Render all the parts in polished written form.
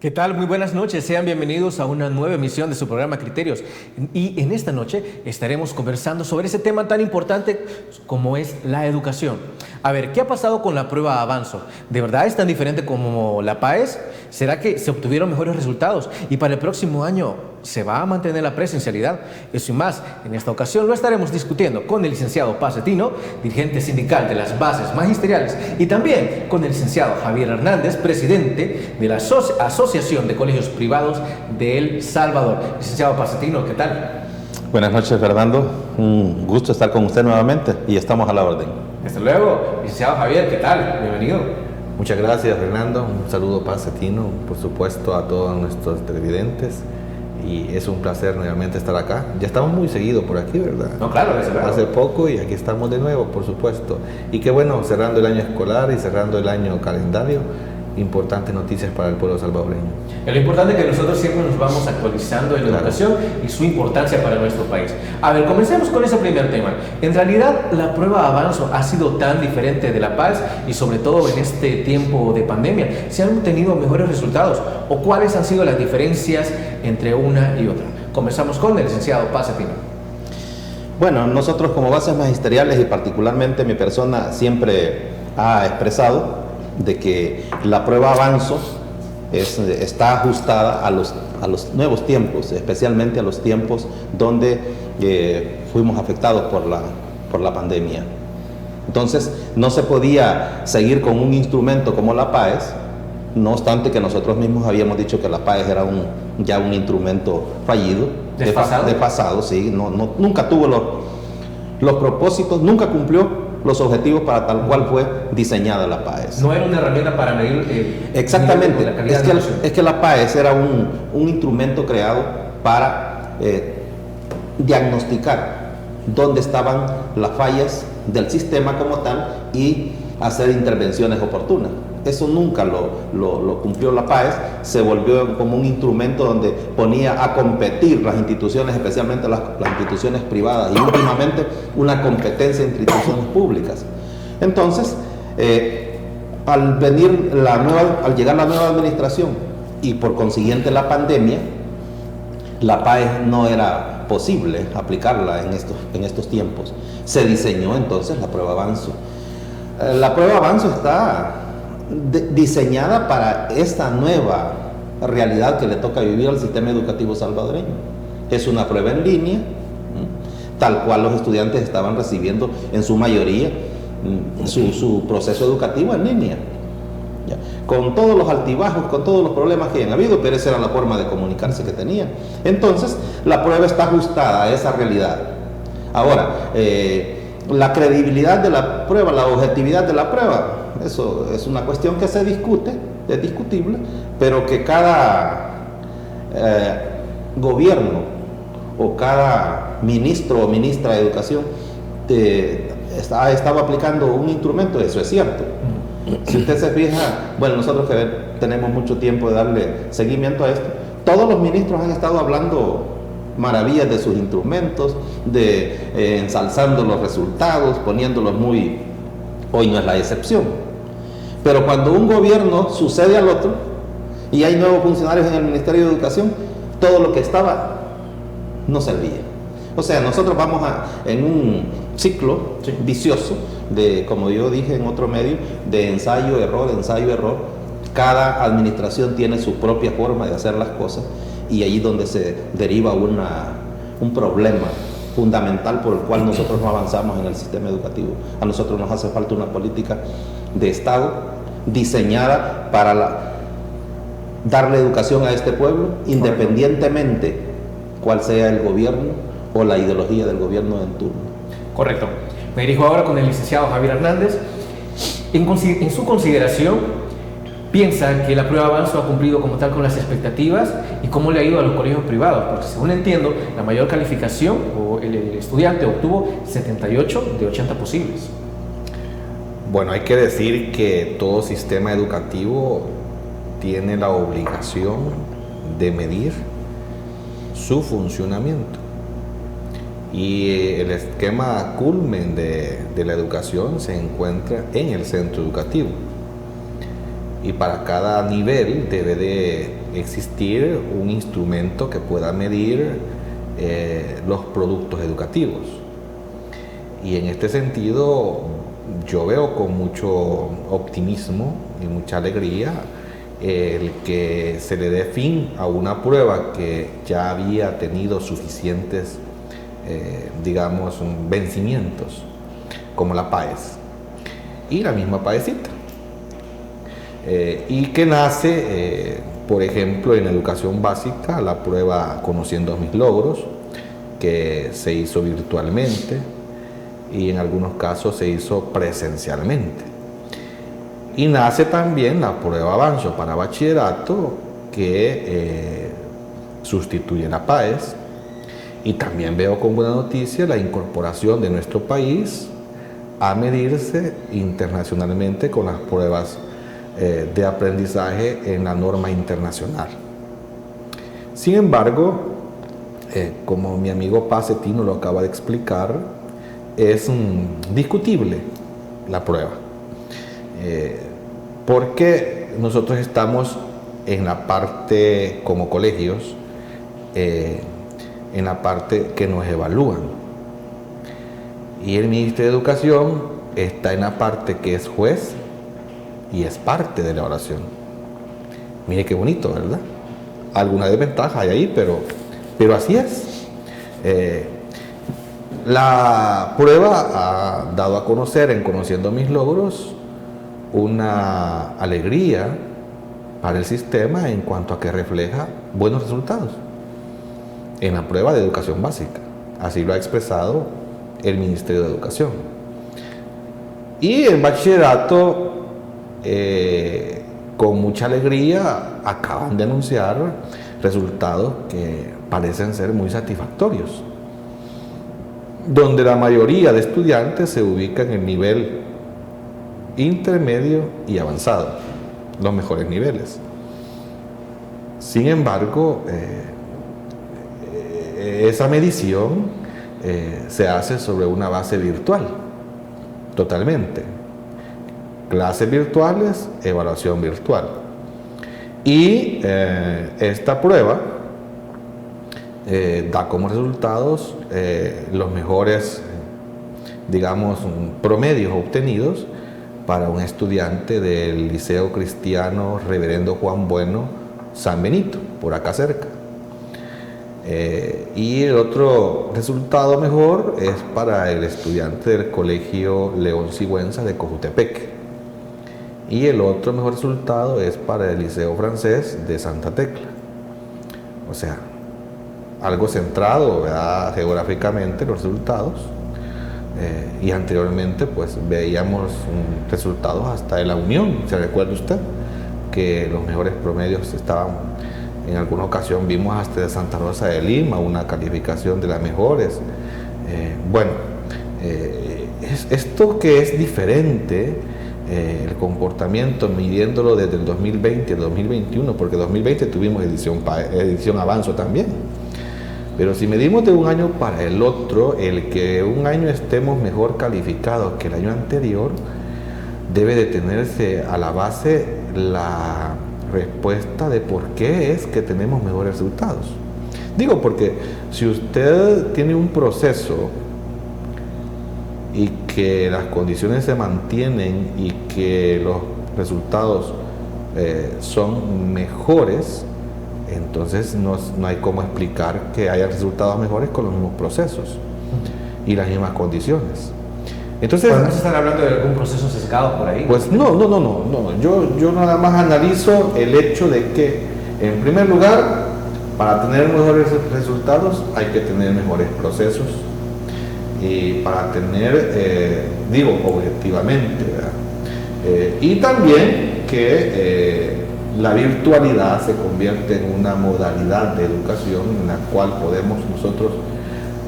¿Qué tal? Muy buenas noches. Sean bienvenidos a una nueva emisión de su programa Criterios. Y en esta noche estaremos conversando sobre ese tema tan importante como es la educación. A ver, ¿qué ha pasado con la prueba Avanzo? ¿De verdad es tan diferente como la PAES? ¿Será que se obtuvieron mejores resultados? Y para el próximo año, ¿se va a mantener la presencialidad? Eso y más, en esta ocasión lo estaremos discutiendo con el licenciado Paz Setino, dirigente sindical de las bases magisteriales, y también con el licenciado Javier Hernández, presidente de la Asociación de Colegios Privados de El Salvador. Licenciado Paz Setino, ¿qué tal? Buenas noches, Fernando. Un gusto estar con usted nuevamente y estamos a la orden. Hasta luego. Licenciado Javier, ¿qué tal? Bienvenido. Muchas gracias, Fernando. Un saludo Paz Setino, por supuesto, a todos nuestros televidentes. Y es un placer nuevamente estar acá. Ya estamos muy seguidos por aquí, ¿verdad? No, claro, desde luego. Hace poco y aquí estamos de nuevo, por supuesto. Y qué bueno, cerrando el año escolar y cerrando el año calendario, importantes noticias para el pueblo salvadoreño. Lo importante es que nosotros siempre nos vamos actualizando en la educación y su importancia para nuestro país. A ver, comencemos con ese primer tema. En realidad, la prueba Avanzo ha sido tan diferente de la PAES y sobre todo en este tiempo de pandemia. ¿Se han obtenido mejores resultados o cuáles han sido las diferencias entre una y otra? Comenzamos con el licenciado Paz Setino. Bueno, nosotros como bases magisteriales y particularmente mi persona siempre ha expresado de que la prueba Avanzo está ajustada a los nuevos tiempos, especialmente a los tiempos donde fuimos afectados por la pandemia. Entonces, no se podía seguir con un instrumento como la PAES, no obstante que nosotros mismos habíamos dicho que la PAES era ya un instrumento fallido, desfasado, sí, nunca tuvo los propósitos, nunca cumplió los objetivos para tal cual fue diseñada la PAES. No era una herramienta para medir exactamente, la calidad de educación. Es que la PAES era un instrumento creado para diagnosticar dónde estaban las fallas del sistema como tal y hacer intervenciones oportunas. Eso nunca lo cumplió la PAES, se volvió como un instrumento donde ponía a competir las instituciones, especialmente las instituciones privadas y últimamente una competencia entre instituciones públicas. Entonces, al llegar la nueva administración y por consiguiente la pandemia, la PAES no era posible aplicarla en estos tiempos. Se diseñó entonces la prueba Avanzo. La prueba Avanzo está diseñada para esta nueva realidad que le toca vivir al sistema educativo salvadoreño. Es una prueba en línea, tal cual los estudiantes estaban recibiendo en su mayoría su proceso educativo en línea, ¿ya? Con todos los altibajos, con todos los problemas que hayan habido, pero esa era la forma de comunicarse que tenían. Entonces, la prueba está ajustada a esa realidad. Ahora, la credibilidad de la prueba, la objetividad de la prueba, eso es una cuestión que se discute, es discutible, pero que cada gobierno o cada ministro o ministra de educación ha estado aplicando un instrumento, eso es cierto. Si usted se fija, bueno, nosotros que tenemos mucho tiempo de darle seguimiento a esto, todos los ministros han estado hablando maravillas de sus instrumentos, ensalzando los resultados, poniéndolos hoy no es la excepción. Pero cuando un gobierno sucede al otro y hay nuevos funcionarios en el Ministerio de Educación, todo lo que estaba no servía. O sea, nosotros vamos en un ciclo vicioso como yo dije en otro medio, de ensayo-error, ensayo-error. Cada administración tiene su propia forma de hacer las cosas y ahí es donde se deriva un problema fundamental por el cual nosotros no avanzamos en el sistema educativo. A nosotros nos hace falta una política de Estado diseñada para darle educación a este pueblo, independientemente cuál sea el gobierno o la ideología del gobierno en turno. Correcto. Me dirijo ahora con el licenciado Javier Hernández. En su consideración, ¿piensa que la prueba Avanzo ha cumplido como tal con las expectativas y cómo le ha ido a los colegios privados? Porque según entiendo, la mayor calificación o el estudiante obtuvo 78 de 80 posibles. Bueno, hay que decir que todo sistema educativo tiene la obligación de medir su funcionamiento. Y el esquema culmen de la educación se encuentra en el centro educativo. y para cada nivel debe de existir un instrumento que pueda medir los productos educativos. Y en este sentido yo veo con mucho optimismo y mucha alegría el que se le dé fin a una prueba que ya había tenido suficientes, digamos, vencimientos, como la PAES y la misma PAESita, y que nace, por ejemplo, en la educación básica, la prueba Conociendo mis logros, que se hizo virtualmente y en algunos casos se hizo presencialmente. Y nace también la prueba Avanzo para bachillerato, que sustituye la PAES. Y también veo con buena noticia la incorporación de nuestro país a medirse internacionalmente con las pruebas de aprendizaje en la norma internacional. Sin embargo, como mi amigo Pacetino lo acaba de explicar, es discutible la prueba. Porque nosotros estamos en la parte, como colegios, en la parte que nos evalúan. Y el Ministerio de Educación está en la parte que es juez y es parte de la evaluación. Mire qué bonito, ¿verdad? Alguna desventaja hay ahí, pero así es. La prueba ha dado a conocer en Conociendo mis logros una alegría para el sistema en cuanto a que refleja buenos resultados en la prueba de educación básica. Así lo ha expresado el Ministerio de Educación. Y en bachillerato, con mucha alegría, acaban de anunciar resultados que parecen ser muy satisfactorios, donde la mayoría de estudiantes se ubican en el nivel intermedio y avanzado, los mejores niveles. Sin embargo, esa medición se hace sobre una base virtual, totalmente. Clases virtuales, evaluación virtual. Y esta prueba da como resultados los mejores, digamos, promedios obtenidos para un estudiante del Liceo Cristiano Reverendo Juan Bueno San Benito, por acá cerca. Y el otro resultado mejor es para el estudiante del Colegio León Sigüenza de Cojutepec. Y el otro mejor resultado es para el Liceo Francés de Santa Tecla. O sea, algo centrado, ¿verdad?, geográficamente los resultados. Y anteriormente pues veíamos resultados hasta de la Unión, ¿se recuerda usted? Que los mejores promedios estaban, en alguna ocasión vimos hasta de Santa Rosa de Lima, una calificación de las mejores. Esto que es diferente, el comportamiento midiéndolo desde el 2020 al 2021, porque 2020 tuvimos edición Avanzo también. Pero si medimos de un año para el otro, el que un año estemos mejor calificados que el año anterior, debe de tenerse a la base la respuesta de por qué es que tenemos mejores resultados. Digo, porque si usted tiene un proceso y que las condiciones se mantienen y que los resultados son mejores, entonces no hay cómo explicar que haya resultados mejores con los mismos procesos y las mismas condiciones. Entonces, ¿podemos estar hablando de algún proceso sesgado por ahí? Pues no. Yo nada más analizo el hecho de que, en primer lugar, para tener mejores resultados hay que tener mejores procesos, y para tener, objetivamente, ¿verdad? Y también que la virtualidad se convierte en una modalidad de educación en la cual podemos nosotros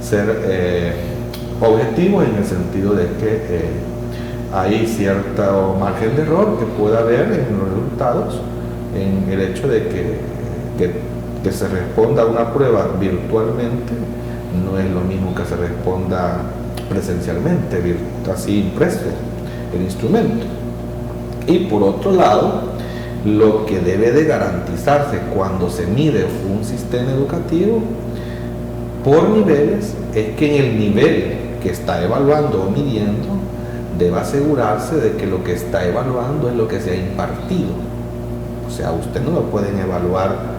ser objetivos, en el sentido de que hay cierto margen de error que puede haber en los resultados, en el hecho de que se responda a una prueba virtualmente no es lo mismo que se responda presencialmente, así impreso el instrumento. Y por otro lado, Lo que debe de garantizarse cuando se mide un sistema educativo por niveles es que en el nivel que está evaluando o midiendo deba asegurarse de que lo que está evaluando es lo que se ha impartido. O sea, usted no lo pueden evaluar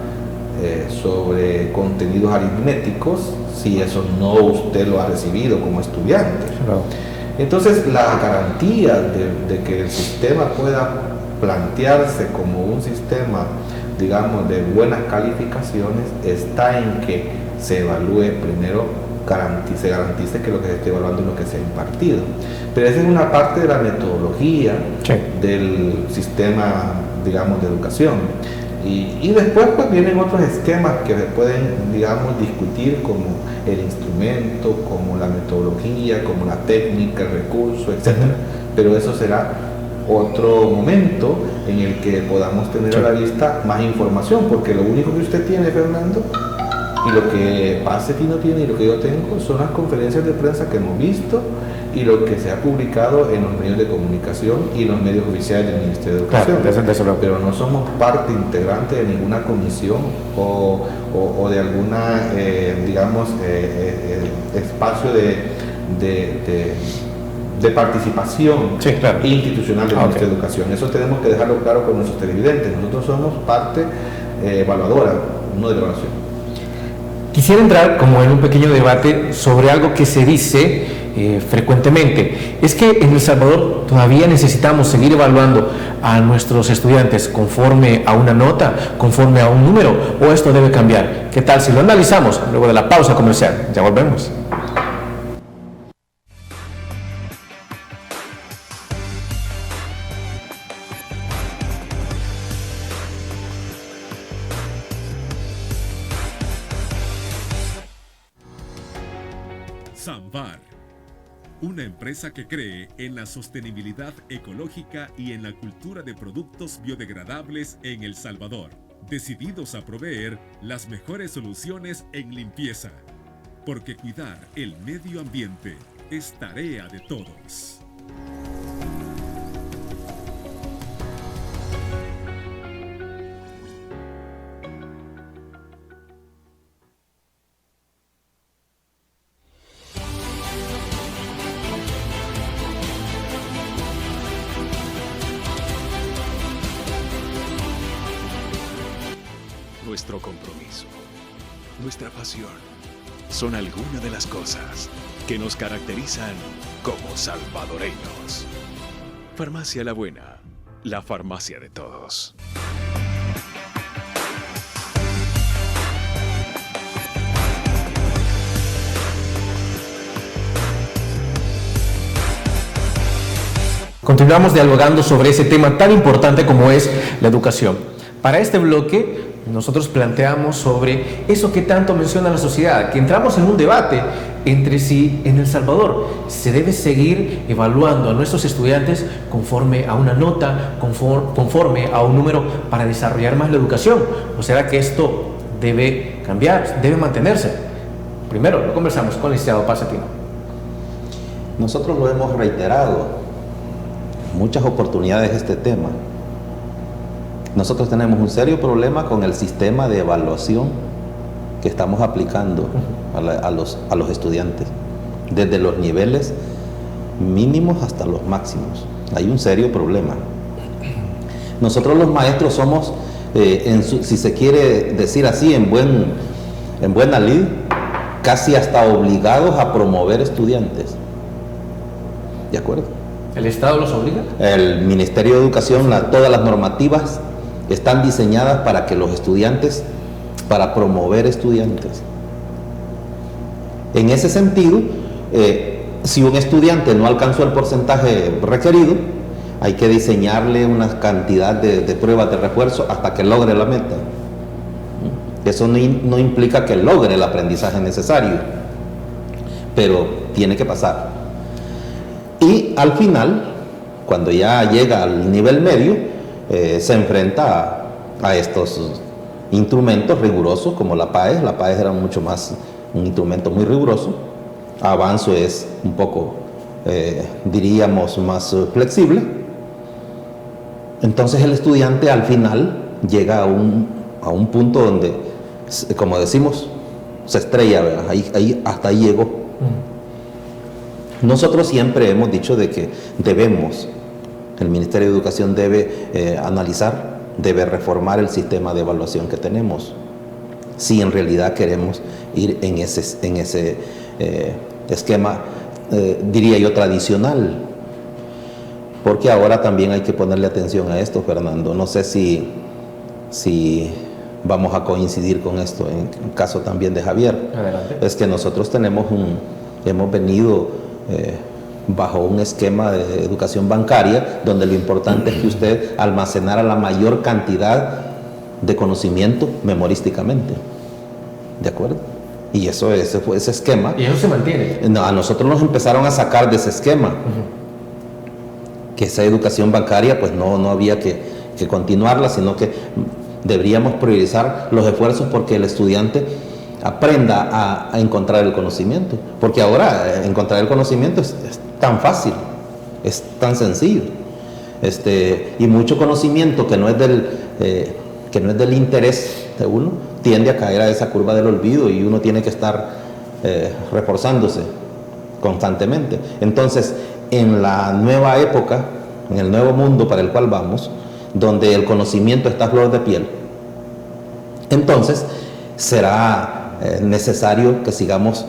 sobre contenidos aritméticos si eso no usted lo ha recibido como estudiante. Claro. Entonces, la garantía de que el sistema pueda plantearse como un sistema, digamos, de buenas calificaciones está en que se evalúe primero, se garantice que lo que se esté evaluando es lo que se ha impartido. Pero esa es una parte de la metodología del sistema, digamos, de educación. Y después pues vienen otros esquemas que se pueden, digamos, discutir, como el instrumento, como la metodología, como la técnica, el recurso, etc. Pero eso será otro momento en el que podamos tener a la vista más información, porque lo único que usted tiene, Fernando, y lo que Pacetino tiene y lo que yo tengo son las conferencias de prensa que hemos visto y lo que se ha publicado en los medios de comunicación y los medios oficiales del Ministerio de Educación. Claro, pero no somos parte integrante de ninguna comisión o de alguna, digamos, espacio de participación institucional del Ministerio de Educación. Eso tenemos que dejarlo claro con nuestros televidentes. Nosotros somos parte evaluadora, no de la evaluación. Quisiera entrar como en un pequeño debate sobre algo que se dice frecuentemente. Es que en El Salvador todavía necesitamos seguir evaluando a nuestros estudiantes conforme a una nota, conforme a un número, o esto debe cambiar. ¿Qué tal si lo analizamos luego de la pausa comercial? Ya volvemos. Samvar, una empresa que cree en la sostenibilidad ecológica y en la cultura de productos biodegradables en El Salvador, decididos a proveer las mejores soluciones en limpieza, porque cuidar el medio ambiente es tarea de todos. Nuestro compromiso, nuestra pasión, son algunas de las cosas que nos caracterizan como salvadoreños. Farmacia La Buena, la farmacia de todos. Continuamos dialogando sobre ese tema tan importante como es la educación. Para este bloque nosotros planteamos sobre eso que tanto menciona la sociedad, que entramos en un debate entre si en El Salvador se debe seguir evaluando a nuestros estudiantes conforme a una nota, conforme a un número para desarrollar más la educación, o será que esto debe cambiar, debe mantenerse. Primero lo conversamos con el licenciado Pacetino. Nosotros lo hemos reiterado muchas oportunidades este tema. Nosotros tenemos un serio problema con el sistema de evaluación que estamos aplicando a los estudiantes, desde los niveles mínimos hasta los máximos. Hay un serio problema. Nosotros los maestros somos, si se quiere decir así, en buena lid, casi hasta obligados a promover estudiantes. ¿De acuerdo? ¿El Estado los obliga? El Ministerio de Educación, todas las normativas están diseñadas para que los estudiantes, para promover estudiantes. En ese sentido, si un estudiante no alcanzó el porcentaje requerido, hay que diseñarle una cantidad de pruebas de refuerzo hasta que logre la meta. Eso no implica que logre el aprendizaje necesario, pero tiene que pasar. Y al final, cuando ya llega al nivel medio, se enfrenta a estos instrumentos rigurosos como la PAES. La PAES era mucho más un instrumento muy riguroso. Avanzo es un poco, diríamos, más flexible. Entonces el estudiante al final llega a un punto donde, como decimos, se estrella, ¿verdad? Hasta ahí llegó. Nosotros siempre hemos dicho de que el Ministerio de Educación debe analizar, debe reformar el sistema de evaluación que tenemos, si en realidad queremos ir en ese esquema, diría yo, tradicional. Porque ahora también hay que ponerle atención a esto, Fernando. No sé si vamos a coincidir con esto en el caso también de Javier. Adelante. Es que nosotros hemos venido bajo un esquema de educación bancaria donde lo importante es que usted almacenara la mayor cantidad de conocimiento memorísticamente. ¿De acuerdo? Y ese fue ese esquema. Y eso se mantiene. No, a nosotros nos empezaron a sacar de ese esquema. Que esa educación bancaria pues no había que continuarla, sino que deberíamos priorizar los esfuerzos porque el estudiante aprenda a encontrar el conocimiento. Porque ahora encontrar el conocimiento es tan fácil, es tan sencillo. Y mucho conocimiento que no es del interés de uno, tiende a caer a esa curva del olvido y uno tiene que estar reforzándose constantemente. Entonces, en la nueva época, en el nuevo mundo para el cual vamos, donde el conocimiento está a flor de piel, entonces será necesario que sigamos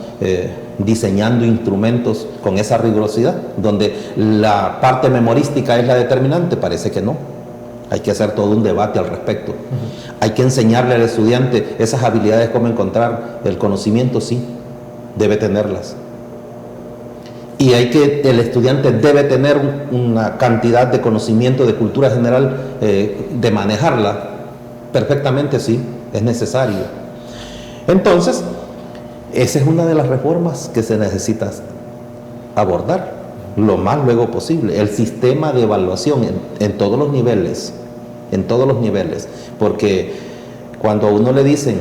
diseñando instrumentos con esa rigurosidad, donde la parte memorística es la determinante. Parece que no. Hay que hacer todo un debate al respecto. Hay que enseñarle al estudiante esas habilidades, cómo encontrar el conocimiento, sí, debe tenerlas. Y el estudiante debe tener una cantidad de conocimiento, de cultura general, de manejarla perfectamente, sí, es necesario. Entonces, esa es una de las reformas que se necesita abordar lo más luego posible. El sistema de evaluación en todos los niveles, porque cuando a uno le dicen,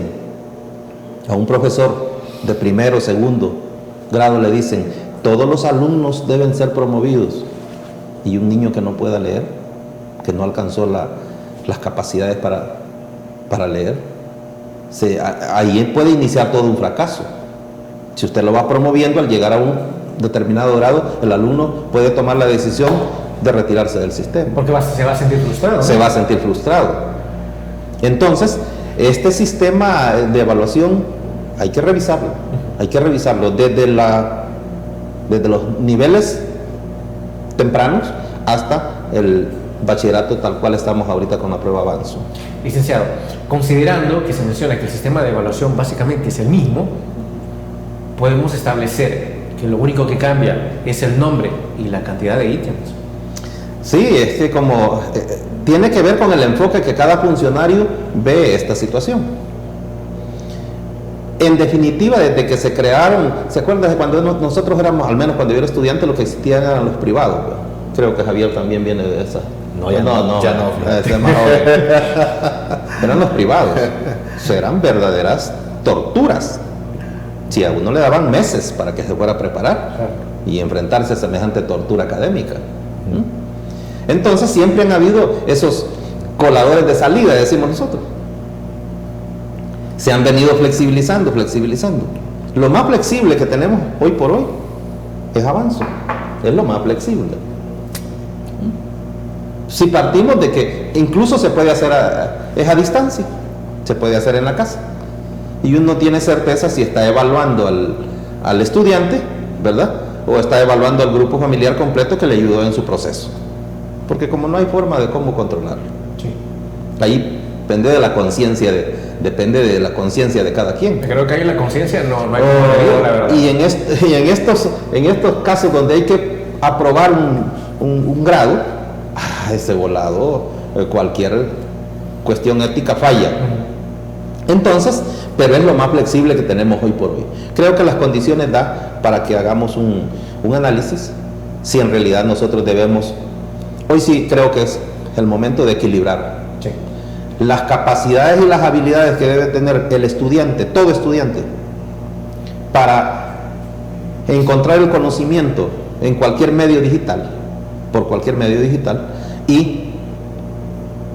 a un profesor de primero o segundo grado le dicen, todos los alumnos deben ser promovidos, y un niño que no pueda leer, que no alcanzó las capacidades para leer, ahí puede iniciar todo un fracaso. Si usted lo va promoviendo, al llegar a un determinado grado, el alumno puede tomar la decisión de retirarse del sistema. Porque se va a sentir frustrado, ¿no? Se va a sentir frustrado. Entonces, este sistema de evaluación hay que revisarlo desde los niveles tempranos hasta el bachillerato tal cual estamos ahorita con la prueba avanzo. Licenciado, considerando que se menciona que el sistema de evaluación básicamente es el mismo, podemos establecer que lo único que cambia es el nombre y la cantidad de ítems. Sí, es que tiene que ver con el enfoque que cada funcionario ve esta situación. En definitiva, desde que se crearon, ¿se acuerdan de cuando nosotros éramos, al menos cuando yo era estudiante, lo que existían eran los privados? Creo que Javier también viene de esa. No, ya no. Ese es más joven. Eran los privados. Eran verdaderas torturas. Si a uno le daban meses para que se fuera a preparar y enfrentarse a semejante tortura académica. Entonces siempre han habido esos coladores de salida, decimos nosotros. Se han venido flexibilizando. Lo más flexible que tenemos hoy por hoy es avanzo. Es lo más flexible. Si partimos de que incluso se puede hacer a distancia, se puede hacer en la casa. Y uno tiene certeza si está evaluando al estudiante, ¿verdad? O está evaluando al grupo familiar completo que le ayudó en su proceso. Porque como no hay forma de cómo controlarlo. Sí. Ahí depende de la conciencia de cada quien. Creo que ahí la conciencia no hay como la verdad. Y en estos casos donde hay que aprobar un grado, ese volado, cualquier cuestión ética falla. Entonces, pero es lo más flexible que tenemos hoy por hoy. Creo que las condiciones da para que hagamos un análisis, si en realidad nosotros debemos, hoy sí creo que es el momento de equilibrar las capacidades y las habilidades que debe tener el estudiante, todo estudiante, para encontrar el conocimiento en cualquier medio digital, por cualquier medio digital, y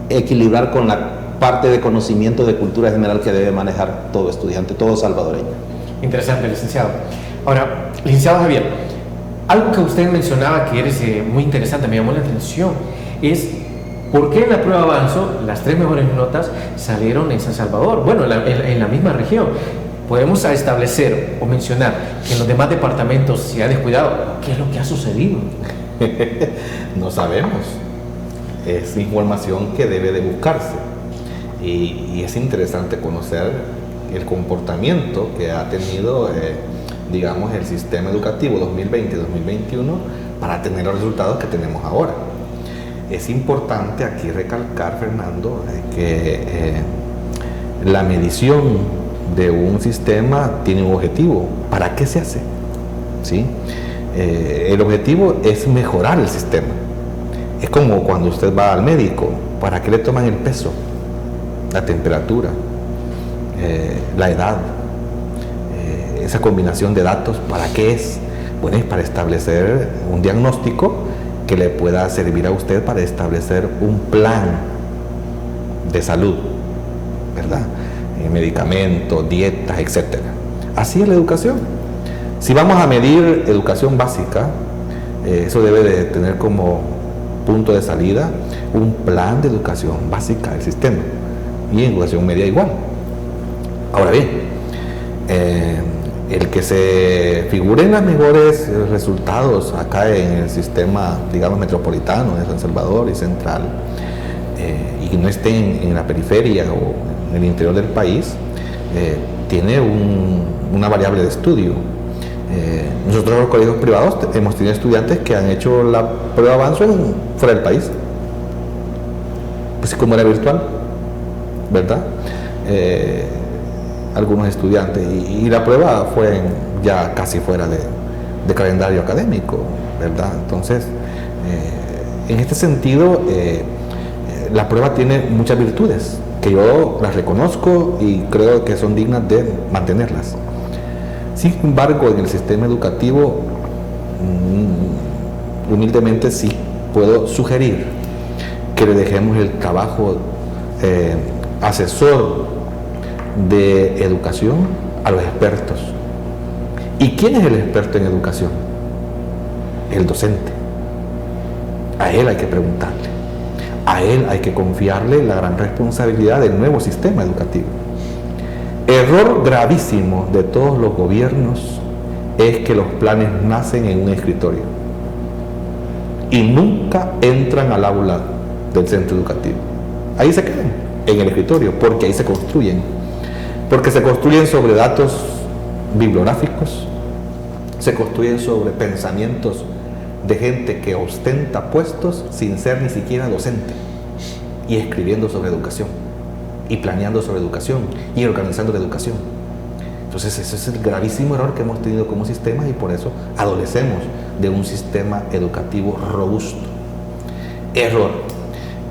equilibrar con la parte de conocimiento de cultura general que debe manejar todo estudiante, todo salvadoreño. Interesante, licenciado. Ahora, licenciado Javier, algo que usted mencionaba que eres muy interesante, me llamó la atención, es por qué en la prueba Avanzo las 3 mejores notas salieron en San Salvador, bueno, en la misma región. Podemos establecer o mencionar que en los demás departamentos se ha descuidado. ¿Qué es lo que ha sucedido? No sabemos. Es información que debe de buscarse. Y es interesante conocer el comportamiento que ha tenido, digamos, el sistema educativo 2020-2021 para tener los resultados que tenemos ahora. Es importante aquí recalcar, Fernando, que la medición de un sistema tiene un objetivo. ¿Para qué se hace? ¿Sí? El objetivo es mejorar el sistema. Es como cuando usted va al médico, ¿para qué le toman el peso? La temperatura, la edad, esa combinación de datos, ¿para qué es? Bueno, es para establecer un diagnóstico que le pueda servir a usted para establecer un plan de salud, ¿verdad? Medicamentos, dietas, etc. Así es la educación. Si vamos a medir educación básica, eso debe de tener como punto de salida un plan de educación básica del sistema, y en educación media igual. Ahora bien, el que se figuren los mejores resultados acá en el sistema, digamos, metropolitano de San Salvador y central, y que no estén en la periferia o en el interior del país, tiene una variable de estudio. Nosotros en los colegios privados hemos tenido estudiantes que han hecho la prueba Avanzo fuera del país, pues como era virtual, ¿verdad? Algunos estudiantes, y la prueba fue ya casi fuera de calendario académico, ¿verdad? Entonces, en este sentido, la prueba tiene muchas virtudes que yo las reconozco y creo que son dignas de mantenerlas. Sin embargo, en el sistema educativo, humildemente sí puedo sugerir que le dejemos el trabajo asesor de educación a los expertos. ¿Y quién es el experto en educación? El docente. A él hay que preguntarle. A él hay que confiarle la gran responsabilidad del nuevo sistema educativo. Error gravísimo de todos los gobiernos es que los planes nacen en un escritorio y nunca entran al aula del centro educativo. Ahí se quedan, en el escritorio, porque ahí se construyen. Porque se construyen sobre datos bibliográficos, se construyen sobre pensamientos de gente que ostenta puestos sin ser ni siquiera docente, y escribiendo sobre educación, y planeando sobre educación, y organizando la educación. Entonces ese es el gravísimo error que hemos tenido como sistema, y por eso adolecemos de un sistema educativo robusto. Error.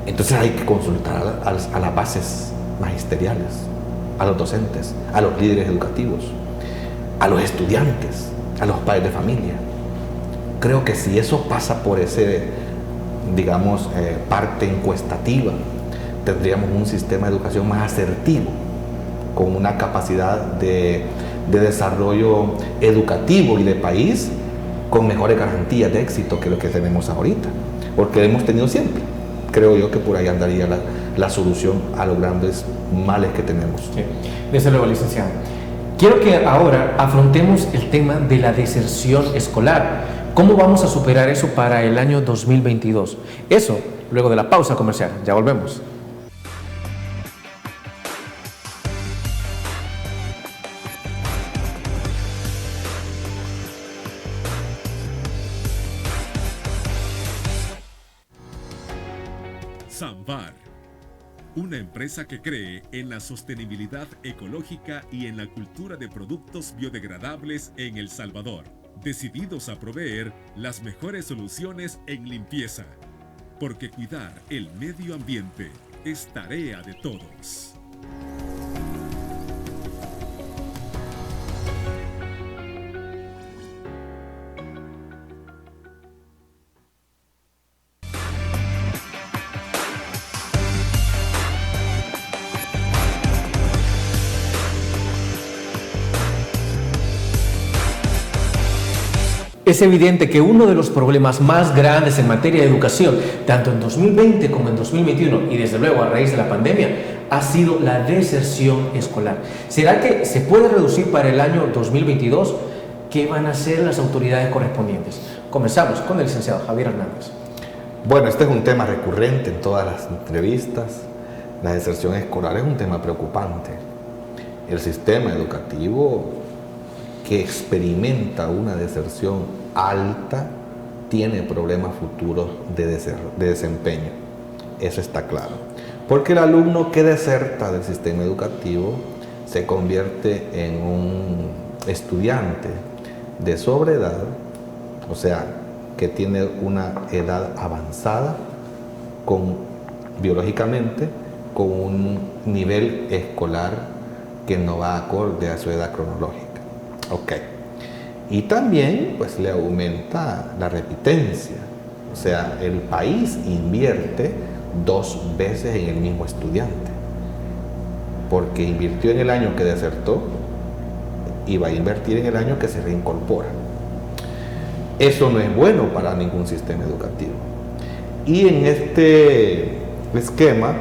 Entonces hay que consultar a las bases magisteriales, a los docentes, a los líderes educativos, a los estudiantes, a los padres de familia. Creo que si eso pasa por ese, digamos, parte encuestativa, tendríamos un sistema de educación más asertivo, con una capacidad de desarrollo educativo y de país con mejores garantías de éxito que lo que tenemos ahorita, porque lo hemos tenido siempre. Creo yo que por ahí andaría la solución a los grandes males que tenemos. Sí, desde luego, licenciado. Quiero que ahora afrontemos el tema de la deserción escolar. ¿Cómo vamos a superar eso para el año 2022? Eso luego de la pausa comercial. Ya volvemos. Samvar, una empresa que cree en la sostenibilidad ecológica y en la cultura de productos biodegradables en El Salvador, decididos a proveer las mejores soluciones en limpieza, porque cuidar el medio ambiente es tarea de todos. Es evidente que uno de los problemas más grandes en materia de educación, tanto en 2020 como en 2021 y desde luego a raíz de la pandemia, ha sido la deserción escolar. ¿Será que se puede reducir para el año 2022? ¿Qué van a hacer las autoridades correspondientes? Comenzamos con el licenciado Javier Hernández. Bueno, este es un tema recurrente en todas las entrevistas. La deserción escolar es un tema preocupante. El sistema educativo que experimenta una deserción alta tiene problemas futuros de desempeño. Eso está claro. Porque el alumno que deserta del sistema educativo se convierte en un estudiante de sobreedad, o sea, que tiene una edad avanzada biológicamente, con un nivel escolar que no va acorde a su edad cronológica. Ok. Y también pues le aumenta la repitencia. O sea, el país invierte 2 veces en el mismo estudiante. Porque invirtió en el año que desertó y va a invertir en el año que se reincorpora. Eso no es bueno para ningún sistema educativo. Y en este esquema,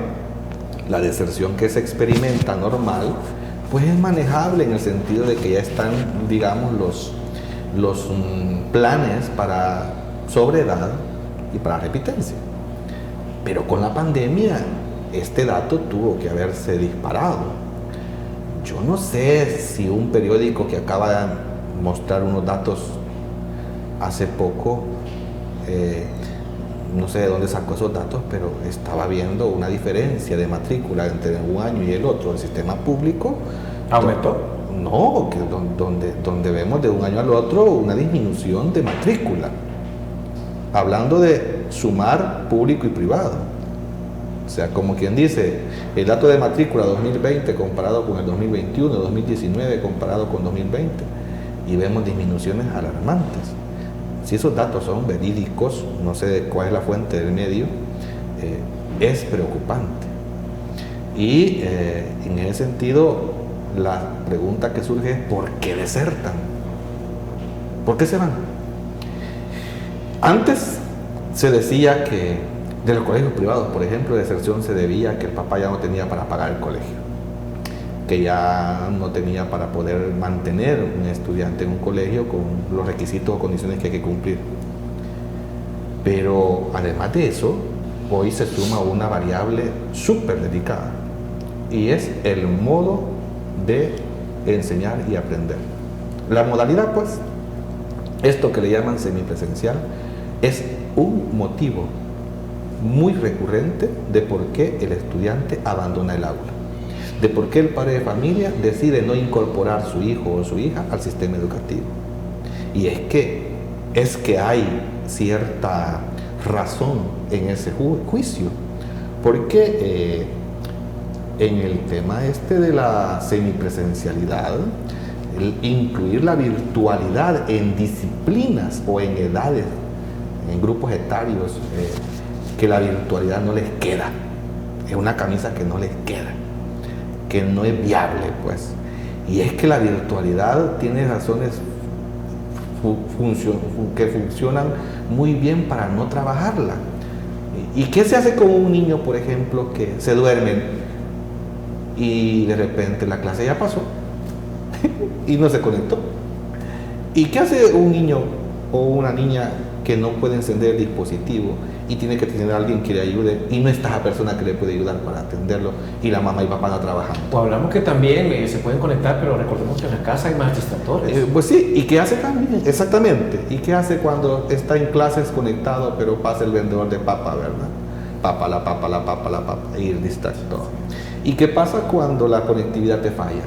la deserción que se experimenta normal, pues es manejable en el sentido de que ya están, digamos, los planes para sobreedad y para repitencia. Pero con la pandemia, este dato tuvo que haberse disparado. Yo no sé si un periódico que acaba de mostrar unos datos hace poco, no sé de dónde sacó esos datos, pero estaba viendo una diferencia de matrícula entre un año y el otro. El sistema público ¿aumentó? No, que donde vemos de un año al otro una disminución de matrícula. Hablando de sumar público y privado. O sea, como quien dice, el dato de matrícula 2020 comparado con el 2021, 2019 comparado con 2020, y vemos disminuciones alarmantes. Si esos datos son verídicos, no sé cuál es la fuente del medio, es preocupante. Y en ese sentido, la pregunta que surge es ¿por qué desertan? ¿Por qué se van? Antes se decía que de los colegios privados, por ejemplo, la deserción se debía a que el papá ya no tenía para pagar el colegio, que ya no tenía para poder mantener un estudiante en un colegio con los requisitos o condiciones que hay que cumplir. Pero además de eso, hoy se suma una variable súper delicada y es el modo de enseñar y aprender. La modalidad, pues, esto que le llaman semipresencial, es un motivo muy recurrente de por qué el estudiante abandona el aula, de por qué el padre de familia decide no incorporar a su hijo o su hija al sistema educativo. Y es que hay cierta razón en ese juicio, porque en el tema este de la semipresencialidad, el incluir la virtualidad en disciplinas o en edades, en grupos etarios, que la virtualidad no les queda, es una camisa que no les queda, que no es viable, pues. Y es que la virtualidad tiene razones que funcionan muy bien para no trabajarla. ¿Y qué se hace con un niño, por ejemplo, que se duerme y de repente la clase ya pasó y no se conectó? ¿Y qué hace un niño o una niña que no puede encender el dispositivo y tiene que tener a alguien que le ayude y no está esa persona que le puede ayudar para atenderlo y la mamá y papá no trabajan? O hablamos que también se pueden conectar, pero recordemos que en la casa hay más distractores. Pues sí, ¿y qué hace también? Exactamente. ¿Y qué hace cuando está en clases conectado pero pasa el vendedor de papa, verdad? Papa, la papa, la papa, la papa, y el distractor. ¿Y qué pasa cuando la conectividad te falla?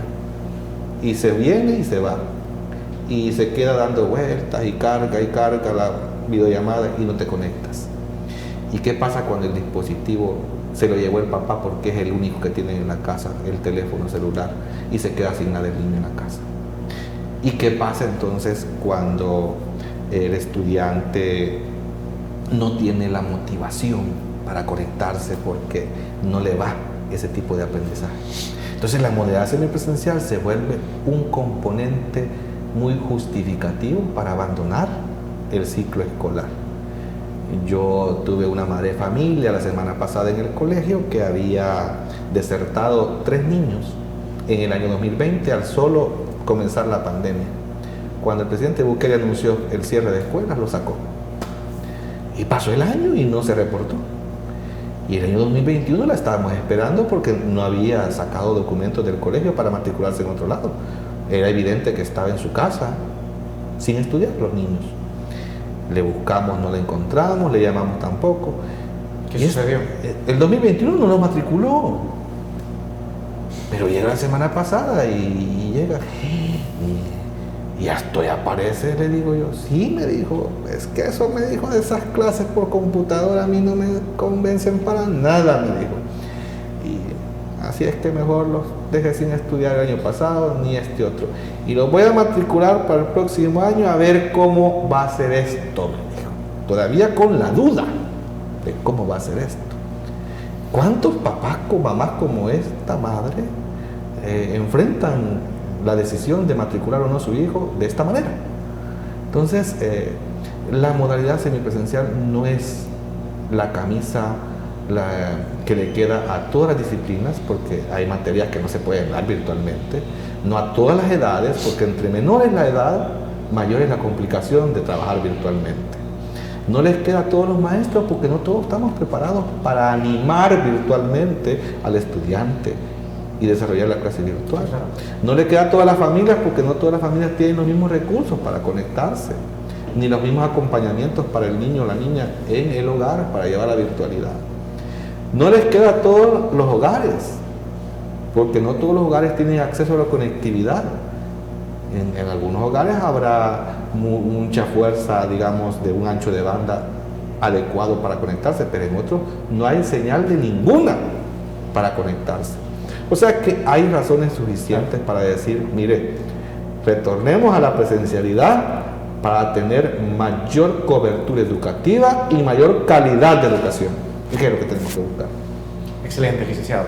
Y se viene y se va. Y se queda dando vueltas y carga la videollamada y no te conectas. ¿Y qué pasa cuando el dispositivo se lo llevó el papá porque es el único que tiene en la casa, el teléfono celular, y se queda sin nada el niño en la casa? ¿Y qué pasa entonces cuando el estudiante no tiene la motivación para conectarse porque no le va ese tipo de aprendizaje? Entonces la modalidad semipresencial se vuelve un componente muy justificativo para abandonar el ciclo escolar. Yo tuve una madre de familia la semana pasada en el colegio que había desertado 3 niños en el año 2020 al solo comenzar la pandemia. Cuando el presidente Bukele anunció el cierre de escuelas, lo sacó. Y pasó el año y no se reportó. Y el año 2021 la estábamos esperando porque no había sacado documentos del colegio para matricularse en otro lado. Era evidente que estaba en su casa, sin estudiar los niños. Le buscamos, no la encontramos, le llamamos tampoco. ¿Qué sucedió? El 2021 no lo matriculó. Pero llega la semana pasada y llega. Y hasta ya aparece, le digo yo. Sí, me dijo, es que eso me dijo de esas clases por computadora, a mí no me convencen para nada, me dijo. Y así es que mejor los dejé sin estudiar el año pasado, ni este otro. Y los voy a matricular para el próximo año a ver cómo va a ser esto, me dijo. Todavía con la duda de cómo va a ser esto. ¿Cuántos papás con mamás como esta madre enfrentan la decisión de matricular o no a su hijo de esta manera? Entonces, la modalidad semipresencial no es la camisa que le queda a todas las disciplinas, porque hay materias que no se pueden dar virtualmente, no a todas las edades, porque entre menor es la edad, mayor es la complicación de trabajar virtualmente. No les queda a todos los maestros porque no todos estamos preparados para animar virtualmente al estudiante y desarrollar la clase virtual. No le queda a todas las familias porque no todas las familias tienen los mismos recursos para conectarse, ni los mismos acompañamientos para el niño o la niña en el hogar para llevar la virtualidad. No les queda a todos los hogares, porque no todos los hogares tienen acceso a la conectividad. En algunos hogares habrá mucha fuerza, digamos, de un ancho de banda adecuado para conectarse, pero en otros no hay señal de ninguna para conectarse. O sea que hay razones suficientes para decir, mire, retornemos a la presencialidad para tener mayor cobertura educativa y mayor calidad de educación. ¿Qué es lo que tenemos que buscar? Excelente, licenciado.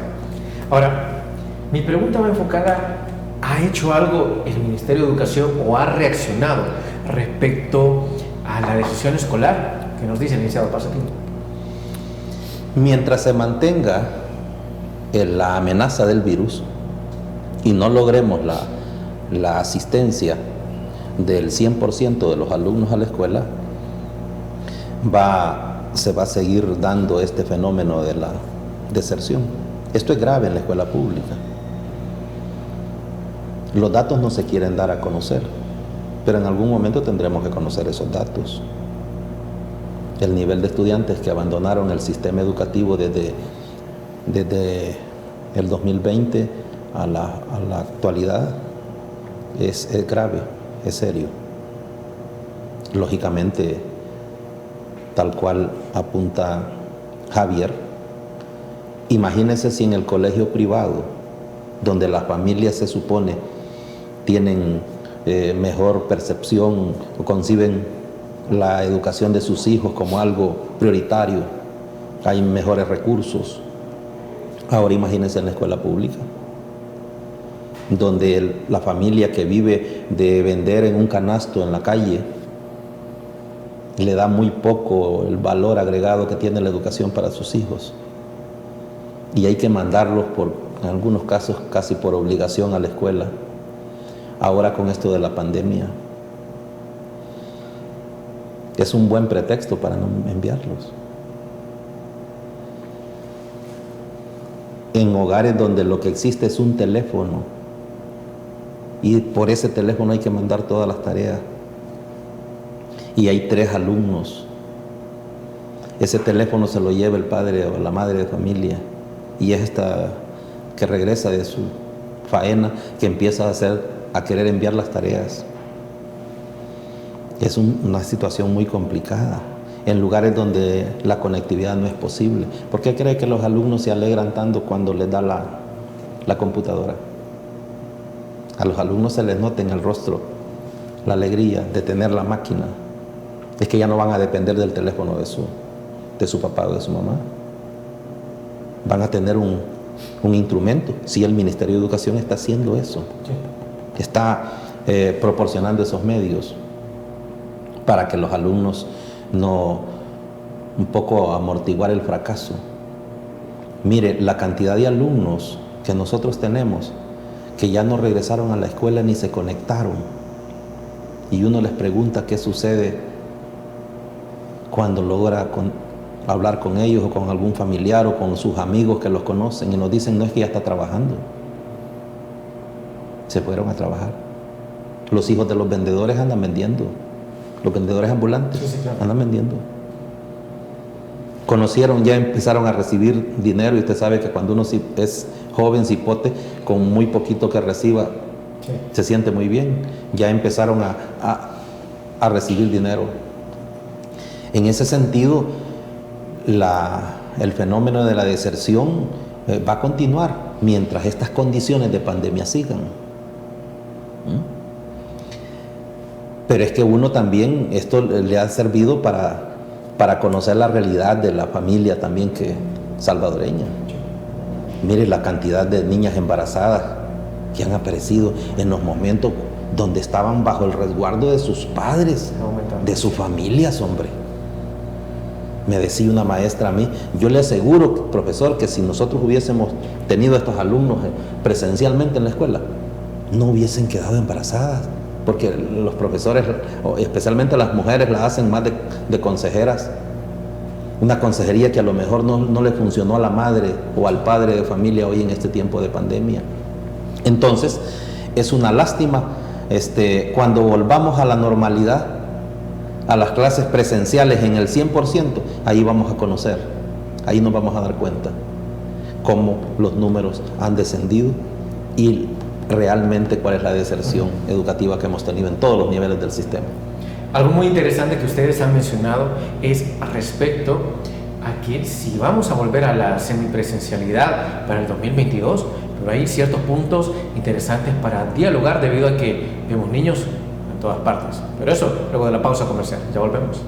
Ahora, mi pregunta va enfocada: ¿ha hecho algo el Ministerio de Educación o ha reaccionado respecto a la decisión escolar? ¿Qué nos dice el licenciado Pasatín? Mientras se mantenga la amenaza del virus y no logremos la asistencia del 100% de los alumnos a la escuela, se va a seguir dando este fenómeno de la deserción. Esto es grave en la escuela pública. Los datos no se quieren dar a conocer, pero en algún momento tendremos que conocer esos datos. El nivel de estudiantes que abandonaron el sistema educativo desde el 2020 a la actualidad es grave, es serio. Lógicamente, tal cual apunta Javier, imagínense si en el colegio privado, donde las familias se supone tienen mejor percepción o conciben la educación de sus hijos como algo prioritario, hay mejores recursos. Ahora imagínense en la escuela pública, donde la familia que vive de vender en un canasto en la calle le da muy poco el valor agregado que tiene la educación para sus hijos, y hay que mandarlos en algunos casos casi por obligación a la escuela. Ahora con esto de la pandemia es un buen pretexto para no enviarlos. En hogares donde lo que existe es un teléfono y por ese teléfono hay que mandar todas las tareas y hay 3 alumnos, ese teléfono se lo lleva el padre o la madre de familia y es esta que regresa de su faena que empieza a querer enviar las tareas. Es una situación muy complicada en lugares donde la conectividad no es posible. ¿Por qué cree que los alumnos se alegran tanto cuando les da la computadora? A los alumnos se les nota en el rostro la alegría de tener la máquina. Es que ya no van a depender del teléfono de su papá o de su mamá. Van a tener un instrumento. Sí, el Ministerio de Educación está haciendo eso. Sí. Está proporcionando esos medios para que los alumnos no, un poco amortiguar el fracaso. Mire, la cantidad de alumnos que nosotros tenemos que ya no regresaron a la escuela ni se conectaron, y uno les pregunta qué sucede cuando logra hablar con ellos o con algún familiar o con sus amigos que los conocen, y nos dicen: no, es que ya está trabajando. Se fueron a trabajar. Los hijos de los vendedores andan vendiendo, los vendedores ambulantes andan vendiendo. Conocieron, ya empezaron a recibir dinero, y usted sabe que cuando uno es joven, cipote, con muy poquito que reciba, se siente muy bien. Ya empezaron a recibir dinero. En ese sentido, el fenómeno de la deserción va a continuar mientras estas condiciones de pandemia sigan. Pero es que uno también, esto le ha servido para conocer la realidad de la familia también salvadoreña. Mire la cantidad de niñas embarazadas que han aparecido en los momentos donde estaban bajo el resguardo de sus padres, de sus familias, hombre. Me decía una maestra a mí: yo le aseguro, profesor, que si nosotros hubiésemos tenido a estos alumnos presencialmente en la escuela, no hubiesen quedado embarazadas, porque los profesores, especialmente las mujeres, las hacen más de consejeras. Una consejería que a lo mejor no le funcionó a la madre o al padre de familia hoy en este tiempo de pandemia. Entonces, es una lástima cuando volvamos a la normalidad, a las clases presenciales en el 100%, ahí vamos a conocer, ahí nos vamos a dar cuenta cómo los números han descendido y realmente cuál es la deserción educativa que hemos tenido en todos los niveles del sistema. Algo muy interesante que ustedes han mencionado es respecto a que si vamos a volver a la semipresencialidad para el 2022, pero hay ciertos puntos interesantes para dialogar debido a que vemos niños en todas partes. Pero eso, luego de la pausa comercial. Ya volvemos.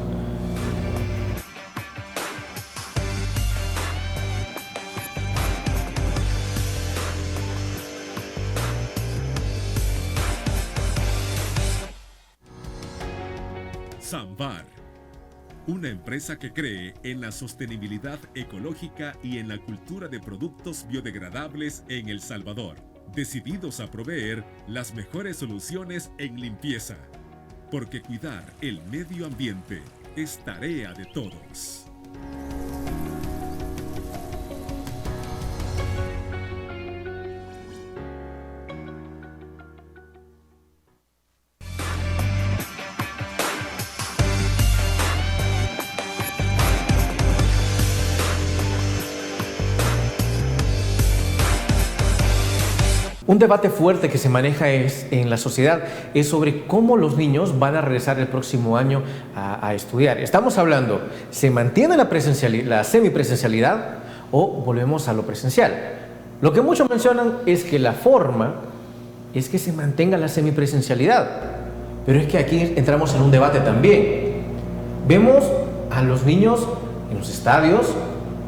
Samvar, una empresa que cree en la sostenibilidad ecológica y en la cultura de productos biodegradables en El Salvador, decididos a proveer las mejores soluciones en limpieza, porque cuidar el medio ambiente es tarea de todos. Un debate fuerte que se maneja en la sociedad es sobre cómo los niños van a regresar el próximo año a estudiar. Estamos hablando, ¿se mantiene la semipresencialidad o volvemos a lo presencial? Lo que muchos mencionan es que la forma es que se mantenga la semipresencialidad, pero es que aquí entramos en un debate también. Vemos a los niños en los estadios,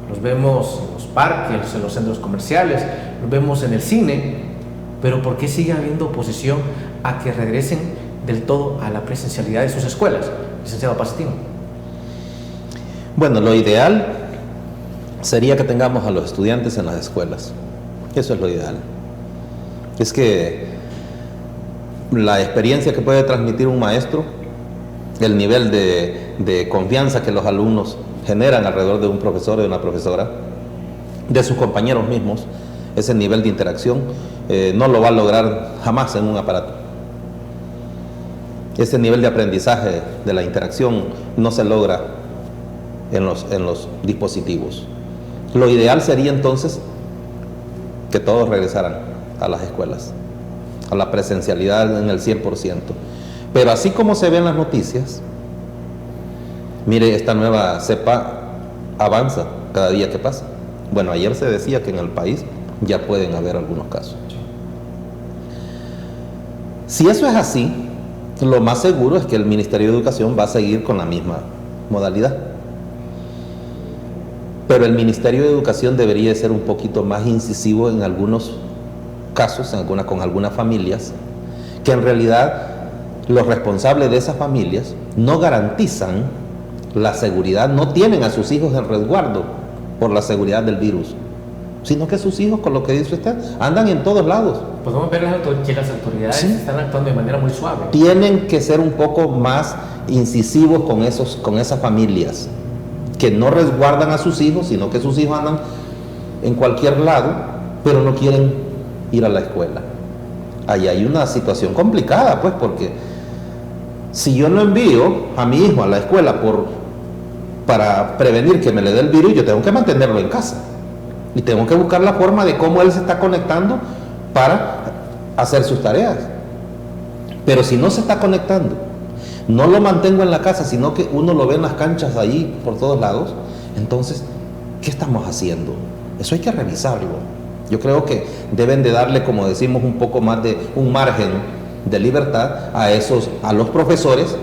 los vemos en los parques, en los centros comerciales, los vemos en el cine. Pero ¿por qué sigue habiendo oposición a que regresen del todo a la presencialidad de sus escuelas? Licenciado Pasatino. Bueno, lo ideal sería que tengamos a los estudiantes en las escuelas. Eso es lo ideal. Es que la experiencia que puede transmitir un maestro, el nivel de confianza que los alumnos generan alrededor de un profesor o de una profesora, de sus compañeros mismos, ese nivel de interacción no lo va a lograr jamás en un aparato. Ese nivel de aprendizaje de la interacción no se logra en los dispositivos. Lo ideal sería entonces que todos regresaran a las escuelas, a la presencialidad en el 100%. Pero así como se ve en las noticias, mire, esta nueva cepa avanza cada día que pasa. Bueno, ayer se decía que en el país ya pueden haber algunos casos. Si eso es así, lo más seguro es que el Ministerio de Educación va a seguir con la misma modalidad. Pero el Ministerio de Educación debería ser un poquito más incisivo en algunos casos, con algunas familias, que en realidad los responsables de esas familias no garantizan la seguridad, no tienen a sus hijos en resguardo por la seguridad del virus, sino que sus hijos, con lo que dice usted, andan en todos lados. Podemos ver que las autoridades Sí. están actuando de manera muy suave. Tienen que ser un poco más incisivos con esas familias que no resguardan a sus hijos, sino que sus hijos andan en cualquier lado, pero no quieren ir a la escuela. Ahí hay una situación complicada, pues, porque si yo no envío a mi hijo a la escuela para prevenir que me le dé el virus, yo tengo que mantenerlo en casa. Y tengo que buscar la forma de cómo él se está conectando para hacer sus tareas. Pero si no se está conectando, no lo mantengo en la casa, sino que uno lo ve en las canchas ahí por todos lados, entonces, ¿qué estamos haciendo? Eso hay que revisarlo. Yo creo que deben de darle, como decimos, un poco más de un margen de libertad a los profesores,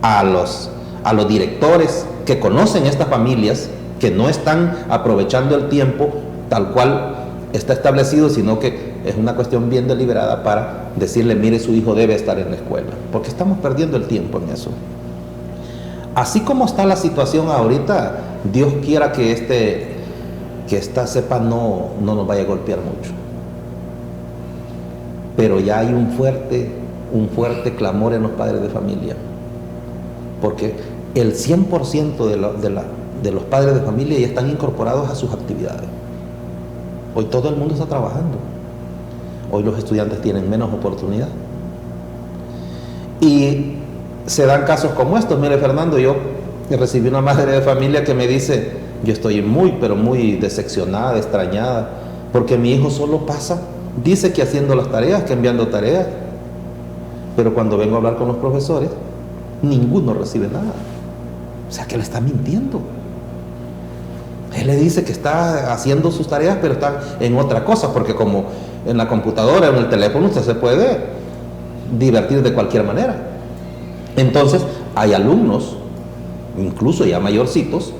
a los directores que conocen estas familias, que no están aprovechando el tiempo tal cual está establecido, sino que es una cuestión bien deliberada para decirle, mire, su hijo debe estar en la escuela, porque estamos perdiendo el tiempo en eso. Así como está la situación ahorita, Dios quiera que esta cepa no nos vaya a golpear mucho. Pero ya hay un fuerte clamor en los padres de familia, porque el 100% de los padres de familia ya están incorporados a sus actividades. Hoy todo el mundo está trabajando. Hoy los estudiantes tienen menos oportunidad. Y se dan casos como estos. Mire, Fernando, yo recibí una madre de familia que me dice, yo estoy pero muy decepcionada, extrañada, porque mi hijo solo pasa, dice que haciendo las tareas, que enviando tareas, pero cuando vengo a hablar con los profesores, ninguno recibe nada. O sea, que le está mintiendo. Él le dice que está haciendo sus tareas, pero está en otra cosa, porque como en la computadora o en el teléfono usted se puede divertir de cualquier manera. Entonces, hay alumnos, incluso ya mayorcitos,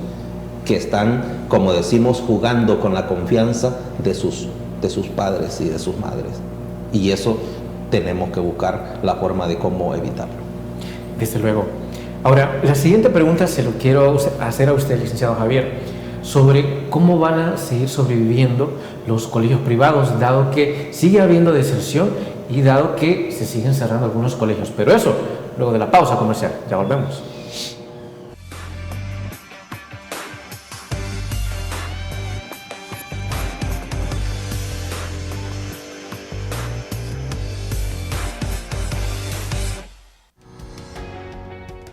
que están, como decimos, jugando con la confianza de sus padres y de sus madres. Y eso tenemos que buscar la forma de cómo evitarlo. Desde luego. Ahora, la siguiente pregunta se lo quiero hacer a usted, licenciado Javier, sobre cómo van a seguir sobreviviendo los colegios privados, dado que sigue habiendo deserción y dado que se siguen cerrando algunos colegios. Pero eso, luego de la pausa comercial. Ya volvemos.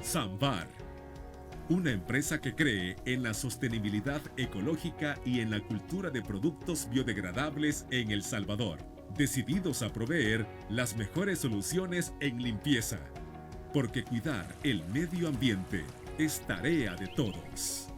Samvar, una empresa que cree en la sostenibilidad ecológica y en la cultura de productos biodegradables en El Salvador, decididos a proveer las mejores soluciones en limpieza, porque cuidar el medio ambiente es tarea de todos.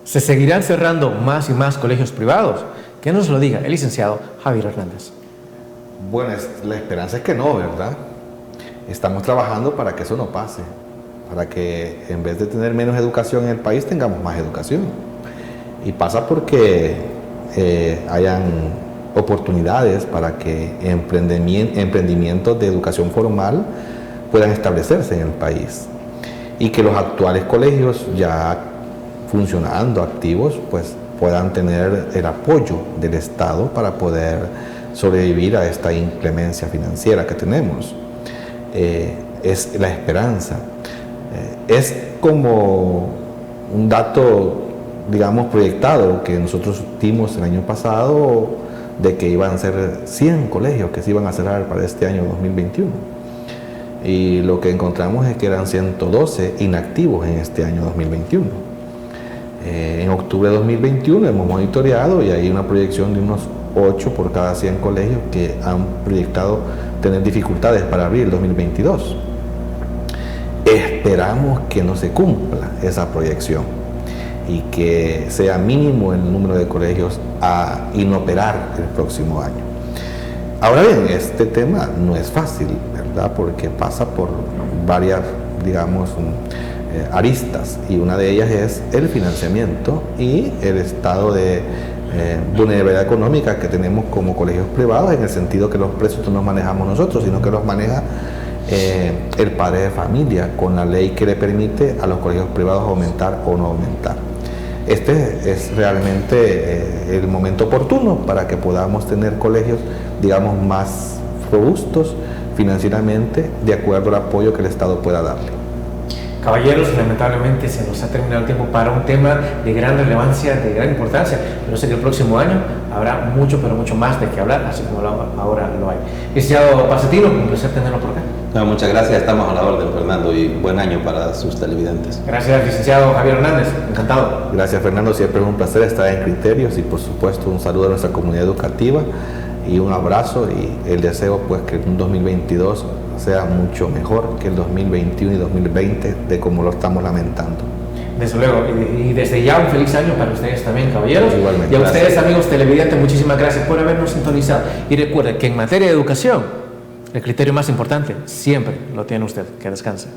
¿Se seguirán cerrando más y más colegios privados? Que nos lo diga el licenciado Javier Hernández. Bueno, la esperanza es que no, ¿verdad? Estamos trabajando para que eso no pase, para que en vez de tener menos educación en el país, tengamos más educación. Y pasa porque hayan oportunidades para que emprendimientos de educación formal puedan establecerse en el país. Y que los actuales colegios ya funcionando, activos, pues puedan tener el apoyo del Estado para poder sobrevivir a esta inclemencia financiera que tenemos. Es la esperanza. Es como un dato, digamos, proyectado que nosotros dimos el año pasado de que iban a ser 100 colegios que se iban a cerrar para este año 2021. Y lo que encontramos es que eran 112 inactivos en este año 2021. En octubre de 2021 hemos monitoreado y hay una proyección de unos 8 por cada 100 colegios que han proyectado tener dificultades para abrir el 2022. Esperamos que no se cumpla esa proyección y que sea mínimo el número de colegios a inoperar el próximo año. Ahora bien, este tema no es fácil, ¿verdad? Porque pasa por varias, digamos, aristas, y una de ellas es el financiamiento y el estado de vulnerabilidad económica que tenemos como colegios privados, en el sentido que los precios no los manejamos nosotros, sino que los maneja el padre de familia, con la ley que le permite a los colegios privados aumentar o no aumentar. Este es realmente el momento oportuno para que podamos tener colegios, digamos, más robustos financieramente, de acuerdo al apoyo que el Estado pueda darle. Caballeros, lamentablemente se nos ha terminado el tiempo para un tema de gran relevancia, de gran importancia, pero sé que el próximo año habrá mucho, pero mucho más de qué hablar, así como ahora lo hay. Licenciado Pasatino, un placer tenerlo por acá. No, muchas gracias, estamos a la orden, Fernando, y buen año para sus televidentes. Gracias, licenciado Javier Hernández, encantado. Gracias, Fernando, siempre es un placer estar en Criterios, y por supuesto un saludo a nuestra comunidad educativa y un abrazo, y el deseo pues que un 2022 sea mucho mejor que el 2021 y 2020 de como lo estamos lamentando. Desde luego, y desde ya un feliz año para ustedes también, caballeros. Igualmente. Y a ustedes, amigos televidentes, muchísimas gracias por habernos sintonizado. Y recuerden que en materia de educación, el criterio más importante siempre lo tiene usted. Que descanse.